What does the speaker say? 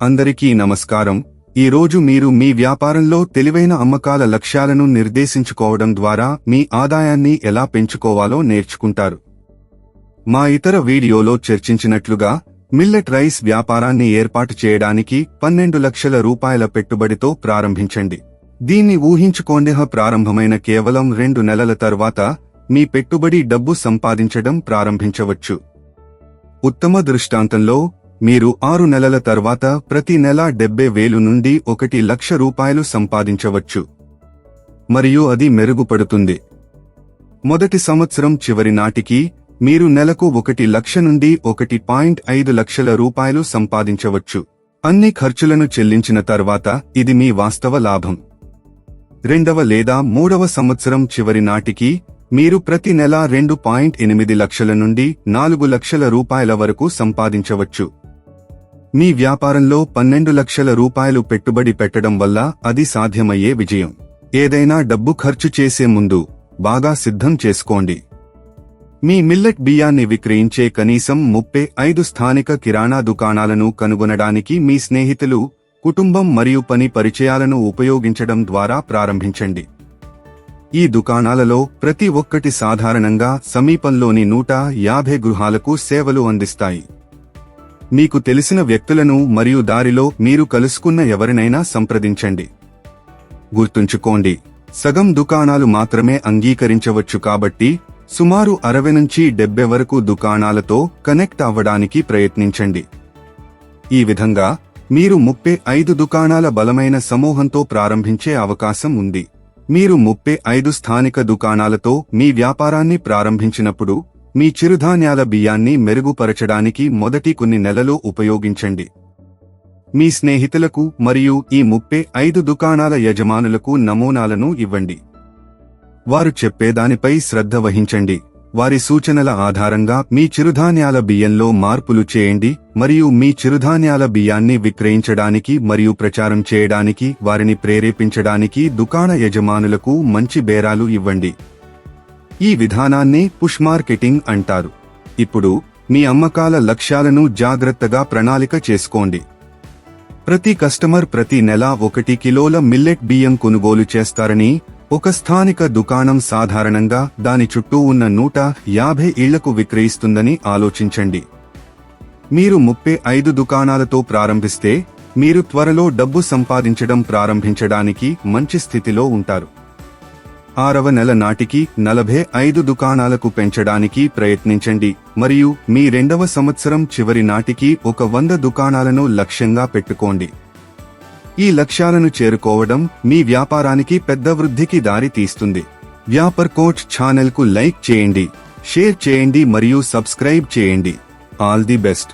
అందరికీ నమస్కారం. ఈ రోజు మీరు మీ వ్యాపారంలో తెలివైన అమ్మకాల లక్ష్యాలను నిర్దేశించుకోవడం ద్వారా మీ ఆదాయాన్ని ఎలా పెంచుకోవాలో నేర్చుకుంటారు. మా ఇతర వీడియోలో చర్చించినట్లుగా మిల్లెట్ రైస్ వ్యాపారాన్ని ఏర్పాటు చేయడానికి 12 లక్షల రూపాయల పెట్టుబడితో ప్రారంభించండి. దీన్ని ఊహించుకోండి. ప్రారంభమైన కేవలం 2 నెలల తర్వాత మీ పెట్టుబడి డబ్బు సంపాదించడం ప్రారంభించవచ్చు. ఉత్తమ దృష్టాంతంలో మీరు 6 నెలల తర్వాత ప్రతి నెల 70,000 నుండి 1 లక్ష రూపాయలు సంపాదించవచ్చు. మరియు అది మెరుగుపడుతుంది. మొదటి సంవత్సరం చివరి నాటికి మీరు నెలకు 1 లక్ష నుండి 1.5 లక్షల రూపాయలు సంపాదించవచ్చు. అన్ని ఖర్చులను చెల్లించిన తర్వాత ఇది మీ వాస్తవ లాభం. రెండవ లేదా మూడవ సంవత్సరం చివరి నాటికి మీరు ప్రతి నెల 2.8 లక్షల నుండి 4 లక్షల రూపాయల వరకు సంపాదించవచ్చు. మీ వ్యాపారంలో 12 లక్షల రూపాయలు పెట్టుబడి పెట్టడం వల్ల అది సాధ్యమయ్యే విజయం. ఏదైనా డబ్బు ఖర్చు చేసే ముందు బాగా సిద్ధం చేసుకోండి. మీ మిల్లెట్ బియ్యాన్ని విక్రయించే కనీసం 35 స్థానిక కిరాణా దుకాణాలను కనుగొనడానికి మీ స్నేహితులు, కుటుంబం మరియు పని పరిచయాలను ఉపయోగించడం ద్వారా ప్రారంభించండి. ఈ దుకాణాలలో ప్రతి ఒక్కటి సాధారణంగా సమీపంలోని 150 గృహాలకు సేవలు అందిస్తాయి. మీకు తెలిసిన వ్యక్తులను మరియు దారిలో మీరు కలుసుకున్న ఎవరినైనా సంప్రదించండి. గుర్తుంచుకోండి, సగం దుకాణాలు మాత్రమే అంగీకరించవచ్చు కాబట్టి సుమారు 60 నుంచి 70 వరకు దుకాణాలతో కనెక్ట్ అవ్వడానికి ప్రయత్నించండి. ఈ విధంగా మీరు 35 దుకాణాల బలమైన సమూహంతో ప్రారంభించే అవకాశం ఉంది. మీరు 35 స్థానిక దుకాణాలతో మీ వ్యాపారాన్ని ప్రారంభించినప్పుడు మీ చిరుధాన్యాల బియ్యాన్ని మెరుగుపరచడానికి మొదటి కొన్ని నెలలు ఉపయోగించండి. మీ స్నేహితులకు మరియు ఈ 35 దుకాణాల యజమానులకు నమూనాలను ఇవ్వండి. వారు చెప్పేదానిపై శ్రద్ధ వహించండి. వారి సూచనల ఆధారంగా మీ చిరుధాన్యాల బియ్యంలో మార్పులు చేయండి మరియు మీ చిరుధాన్యాల బియ్యాన్ని విక్రయించడానికి మరియు ప్రచారం చేయడానికి వారిని ప్రేరేపించడానికి దుకాణ యజమానులకు మంచి బేరాలు ఇవ్వండి. ఈ విధానాన్ని పుష్ మార్కెటింగ్ అంటారు. ఇప్పుడు మీ అమ్మకాల లక్ష్యాలను జాగ్రత్తగా ప్రణాళిక చేసుకోండి. ప్రతి కస్టమర్ ప్రతి నెల 1 కిలోల మిల్లెట్ బియ్యం కొనుగోలు చేస్తారని ఒక స్థానిక దుకాణం సాధారణంగా దాని చుట్టూ ఉన్న 150 ఇళ్లకు విక్రయిస్తుందని ఆలోచించండి. మీరు 35 దుకాణాలతో ప్రారంభిస్తే మీరు త్వరలో డబ్బు సంపాదించడం ప్రారంభించడానికి మంచి స్థితిలో ఉంటారు. 6వ నెల నాటికి 45 దుకాణాలకు పెంచడానికి ప్రయత్నించండి మరియు మీ 2వ సంవత్సరం చివరి నాటికి 100 దుకాణాలను లక్ష్యంగా పెట్టుకోండి. ఈ లక్ష్యాలను చేరుకోవడం మీ వ్యాపారానికి పెద్ద వృద్ధికి దారి తీస్తుంది. వ్యాపార్ కోచ్ ఛానల్కు లైక్ చేయండి, షేర్ చేయండి మరియు సబ్స్క్రైబ్ చేయండి. All the best.